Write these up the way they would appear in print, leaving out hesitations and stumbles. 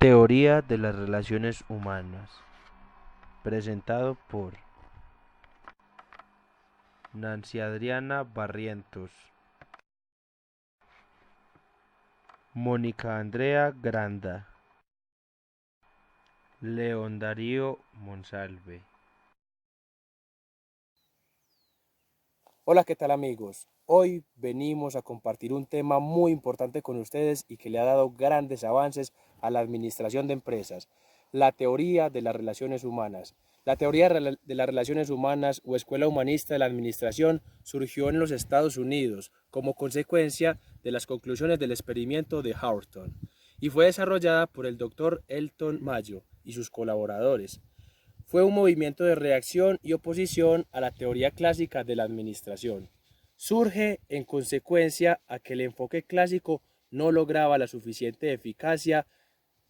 Teoría de las relaciones humanas, presentado por Nancy Adriana Barrientos, Mónica Andrea Granda, León Darío Monsalve. Hola, ¿qué tal amigos? Hoy venimos a compartir un tema muy importante con ustedes y que le ha dado grandes avances a la administración de empresas, la teoría de las relaciones humanas. La teoría de las relaciones humanas o escuela humanista de la administración surgió en los Estados Unidos como consecuencia de las conclusiones del experimento de Hawthorne y fue desarrollada por el doctor Elton Mayo y sus colaboradores. Fue un movimiento de reacción y oposición a la teoría clásica de la administración. Surge en consecuencia a que el enfoque clásico no lograba la suficiente eficacia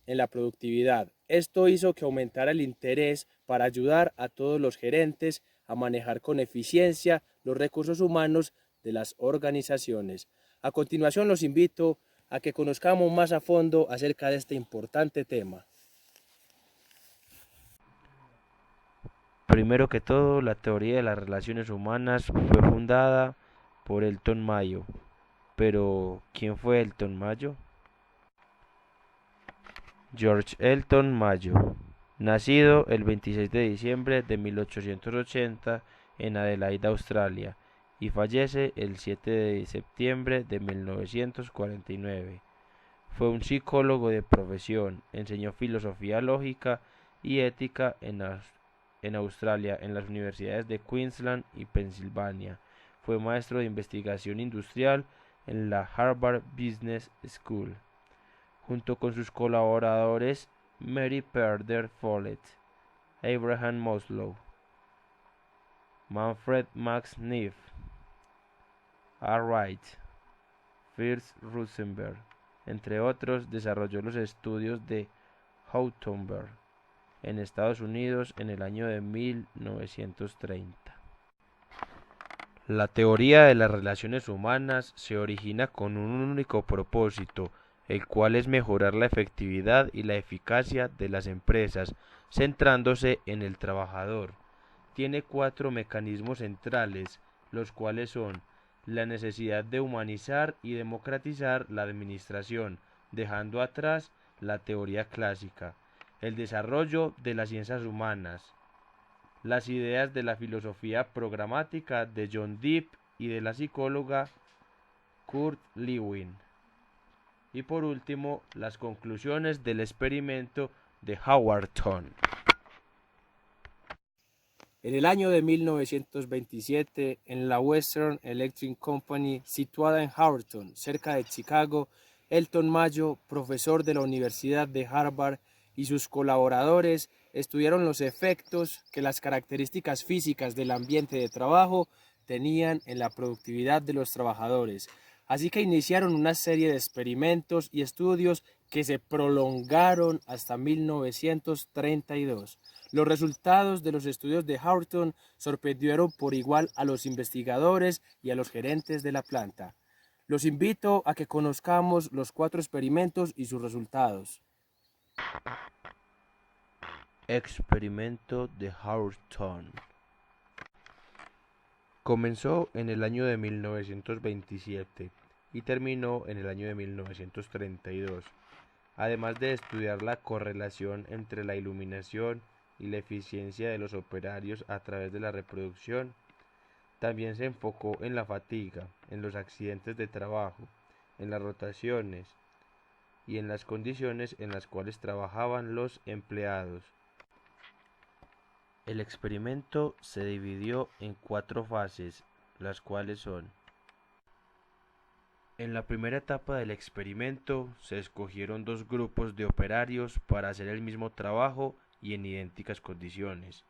en la productividad. Esto hizo que aumentara el interés para ayudar a todos los gerentes a manejar con eficiencia los recursos humanos de las organizaciones. A continuación los invito a que conozcamos más a fondo acerca de este importante tema. Primero que todo, la teoría de las relaciones humanas fue fundada por Elton Mayo. Pero, ¿quién fue Elton Mayo? George Elton Mayo, nacido el 26 de diciembre de 1880 en Adelaida, Australia, y fallece el 7 de septiembre de 1949. Fue un psicólogo de profesión, enseñó filosofía lógica y ética en Australia en las universidades de Queensland y Pensilvania. Fue maestro de investigación industrial en la Harvard Business School, junto con sus colaboradores Mary Perder Follett, Abraham Maslow, Manfred Max Neff, A. Wright, Fritz Rosenberg, entre otros. Desarrolló los estudios de Hawthorne en Estados Unidos en el año de 1930. La teoría de las relaciones humanas se origina con un único propósito, el cual es mejorar la efectividad y la eficacia de las empresas, centrándose en el trabajador. Tiene cuatro mecanismos centrales, los cuales son la necesidad de humanizar y democratizar la administración, dejando atrás la teoría clásica, el desarrollo de las ciencias humanas, las ideas de la filosofía programática de John Deep y de la psicóloga Kurt Lewin, y por último las conclusiones del experimento de Hawthorne. En el año de 1927, en la Western Electric Company, situada en Hawthorne, cerca de Chicago, Elton Mayo, profesor de la Universidad de Harvard, y sus colaboradores estudiaron los efectos que las características físicas del ambiente de trabajo tenían en la productividad de los trabajadores. Así que iniciaron una serie de experimentos y estudios que se prolongaron hasta 1932. Los resultados de los estudios de Hawthorne sorprendieron por igual a los investigadores y a los gerentes de la planta. Los invito a que conozcamos los cuatro experimentos y sus resultados. Experimento de Hawthorne. Comenzó en el año de 1927 y terminó en el año de 1932. Además de estudiar la correlación entre la iluminación y la eficiencia de los operarios a través de la reproducción, también se enfocó en la fatiga, en los accidentes de trabajo, en las rotaciones y en las condiciones en las cuales trabajaban los empleados. El experimento se dividió en cuatro fases, las cuales son: en la primera etapa del experimento se escogieron dos grupos de operarios para hacer el mismo trabajo y en idénticas condiciones.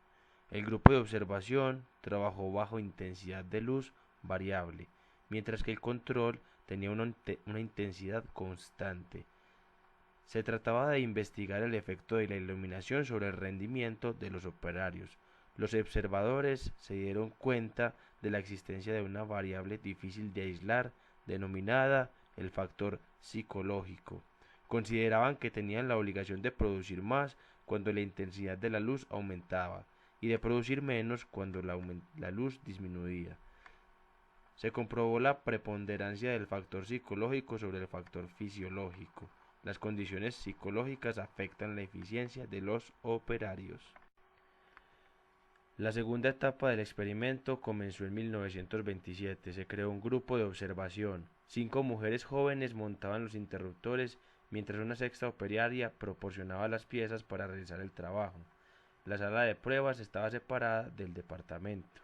El grupo de observación trabajó bajo intensidad de luz variable, mientras que el control tenía una intensidad constante. Se trataba de investigar el efecto de la iluminación sobre el rendimiento de los operarios. Los observadores se dieron cuenta de la existencia de una variable difícil de aislar, denominada el factor psicológico, Consideraban que tenían la obligación de producir más cuando la intensidad de la luz aumentaba y de producir menos cuando la luz disminuía. Se comprobó la preponderancia del factor psicológico sobre el factor fisiológico. Las condiciones psicológicas afectan la eficiencia de los operarios. La segunda etapa del experimento comenzó en 1927. Se creó un grupo de observación. 5 mujeres jóvenes montaban los interruptores mientras una sexta operaria proporcionaba las piezas para realizar el trabajo. La sala de pruebas estaba separada del departamento,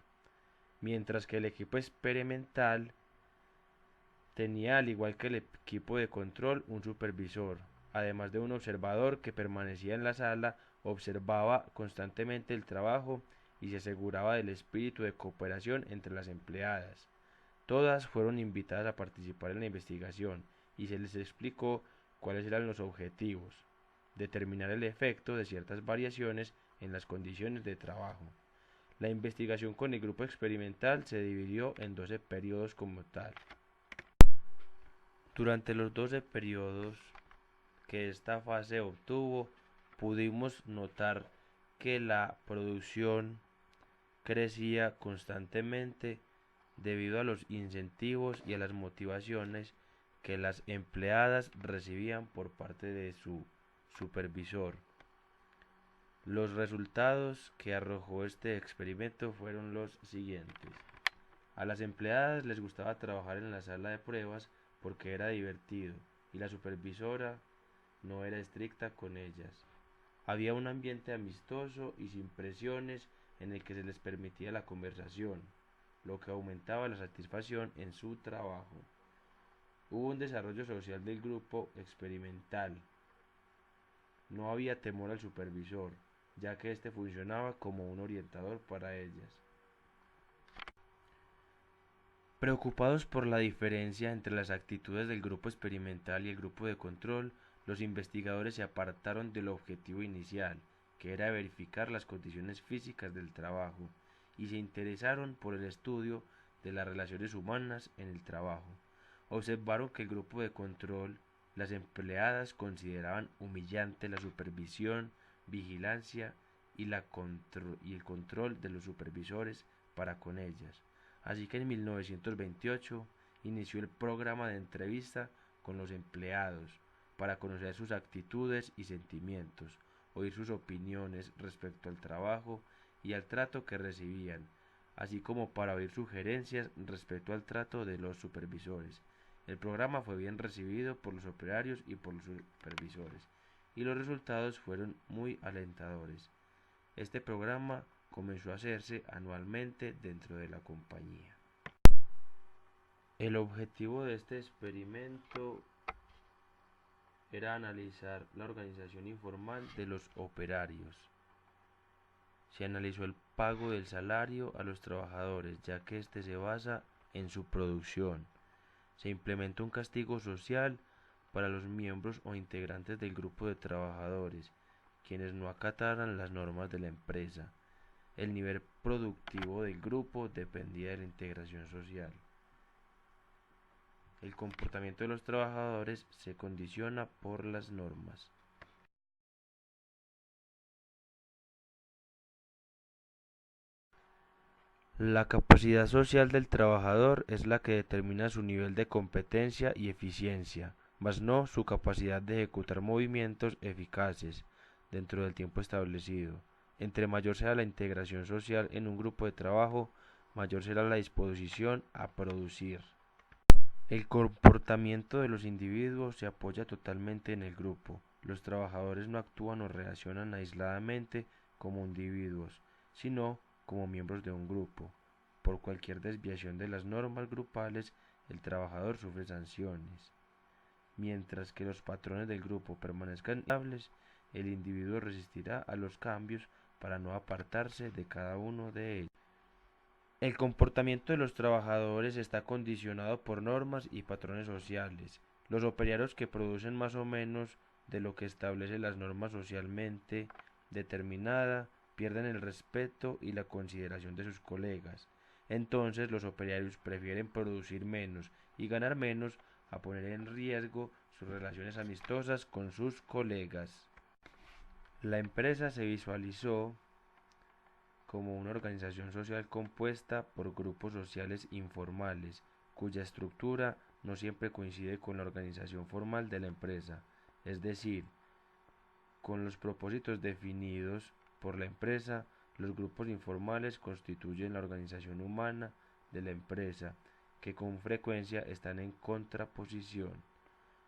mientras que el equipo experimental tenía, al igual que el equipo de control, un supervisor, además de un observador que permanecía en la sala, observaba constantemente el trabajo y se aseguraba del espíritu de cooperación entre las empleadas. Todas fueron invitadas a participar en la investigación y se les explicó cuáles eran los objetivos: determinar el efecto de ciertas variaciones en las condiciones de trabajo. La investigación con el grupo experimental se dividió en 12 periodos como tal. Durante los 12 periodos que esta fase obtuvo, pudimos notar que la producción crecía constantemente debido a los incentivos y a las motivaciones que las empleadas recibían por parte de su supervisor. Los resultados que arrojó este experimento fueron los siguientes. A las empleadas les gustaba trabajar en la sala de pruebas porque era divertido y la supervisora no era estricta con ellas. Había un ambiente amistoso y sin presiones en el que se les permitía la conversación, lo que aumentaba la satisfacción en su trabajo. Hubo un desarrollo social del grupo experimental. No había temor al supervisor, ya que éste funcionaba como un orientador para ellas. Preocupados por la diferencia entre las actitudes del grupo experimental y el grupo de control, los investigadores se apartaron del objetivo inicial, que era verificar las condiciones físicas del trabajo, y se interesaron por el estudio de las relaciones humanas en el trabajo. Observaron que el grupo de control, las empleadas consideraban humillante la supervisión, vigilancia y el control de los supervisores para con ellas. Así que en 1928 inició el programa de entrevista con los empleados para conocer sus actitudes y sentimientos, oír sus opiniones respecto al trabajo y al trato que recibían, así como para oír sugerencias respecto al trato de los supervisores. El programa fue bien recibido por los operarios y por los supervisores, y los resultados fueron muy alentadores. Este programa comenzó a hacerse anualmente dentro de la compañía. El objetivo de este experimento era analizar la organización informal de los operarios. Se analizó el pago del salario a los trabajadores, ya que este se basa en su producción. Se implementó un castigo social para los miembros o integrantes del grupo de trabajadores, quienes no acataran las normas de la empresa. El nivel productivo del grupo dependía de la integración social. El comportamiento de los trabajadores se condiciona por las normas. La capacidad social del trabajador es la que determina su nivel de competencia y eficiencia, mas no su capacidad de ejecutar movimientos eficaces dentro del tiempo establecido. Entre mayor sea la integración social en un grupo de trabajo, mayor será la disposición a producir. El comportamiento de los individuos se apoya totalmente en el grupo. Los trabajadores no actúan o reaccionan aisladamente como individuos, sino como miembros de un grupo. Por cualquier desviación de las normas grupales, el trabajador sufre sanciones. Mientras que los patrones del grupo permanezcan estables, el individuo resistirá a los cambios para no apartarse de cada uno de ellos. El comportamiento de los trabajadores está condicionado por normas y patrones sociales. Los operarios que producen más o menos de lo que establecen las normas socialmente determinada pierden el respeto y la consideración de sus colegas. Entonces los operarios prefieren producir menos y ganar menos a poner en riesgo sus relaciones amistosas con sus colegas. La empresa se visualizó como una organización social compuesta por grupos sociales informales, cuya estructura no siempre coincide con la organización formal de la empresa, es decir, con los propósitos definidos por la empresa. Los grupos informales constituyen la organización humana de la empresa, que con frecuencia están en contraposición.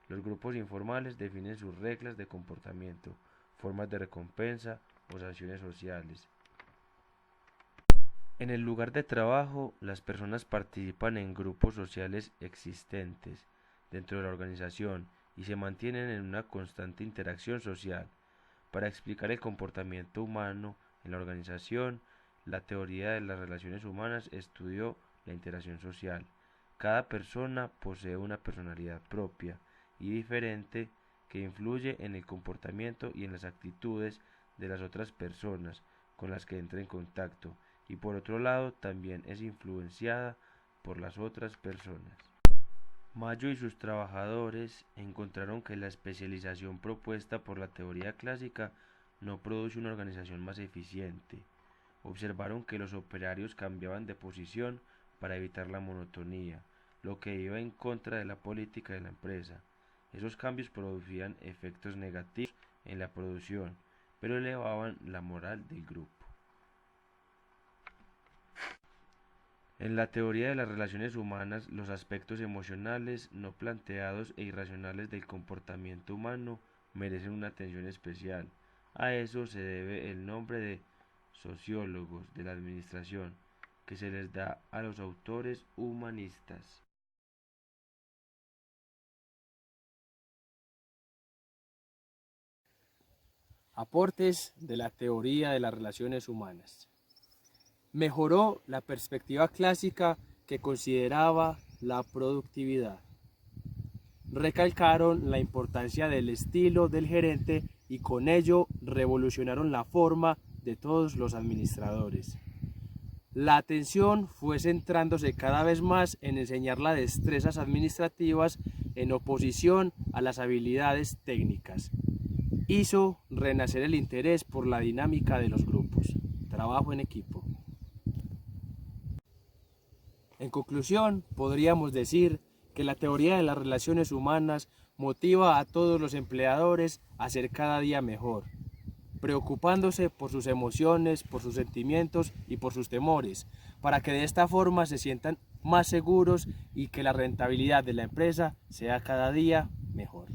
Los grupos informales definen sus reglas de comportamiento, formas de recompensa o sanciones sociales. En el lugar de trabajo, las personas participan en grupos sociales existentes dentro de la organización y se mantienen en una constante interacción social. Para explicar el comportamiento humano en la organización, la teoría de las relaciones humanas estudió la interacción social. Cada persona posee una personalidad propia y diferente que influye en el comportamiento y en las actitudes de las otras personas con las que entra en contacto, y por otro lado también es influenciada por las otras personas. Mayo y sus trabajadores encontraron que la especialización propuesta por la teoría clásica no produce una organización más eficiente. Observaron que los operarios cambiaban de posición para evitar la monotonía, lo que iba en contra de la política de la empresa. Esos cambios producían efectos negativos en la producción, pero elevaban la moral del grupo. En la teoría de las relaciones humanas, los aspectos emocionales no planteados e irracionales del comportamiento humano merecen una atención especial. A eso se debe el nombre de sociólogos de la administración, que se les da a los autores humanistas. Aportes de la teoría de las relaciones humanas. Mejoró la perspectiva clásica que consideraba la productividad. Recalcaron la importancia del estilo del gerente y con ello revolucionaron la forma de todos los administradores. La atención fue centrándose cada vez más en enseñar las destrezas administrativas en oposición a las habilidades técnicas. Hizo renacer el interés por la dinámica de los grupos, trabajo en equipo. En conclusión, podríamos decir que la teoría de las relaciones humanas motiva a todos los empleadores a ser cada día mejor, preocupándose por sus emociones, por sus sentimientos y por sus temores, para que de esta forma se sientan más seguros y que la rentabilidad de la empresa sea cada día mejor.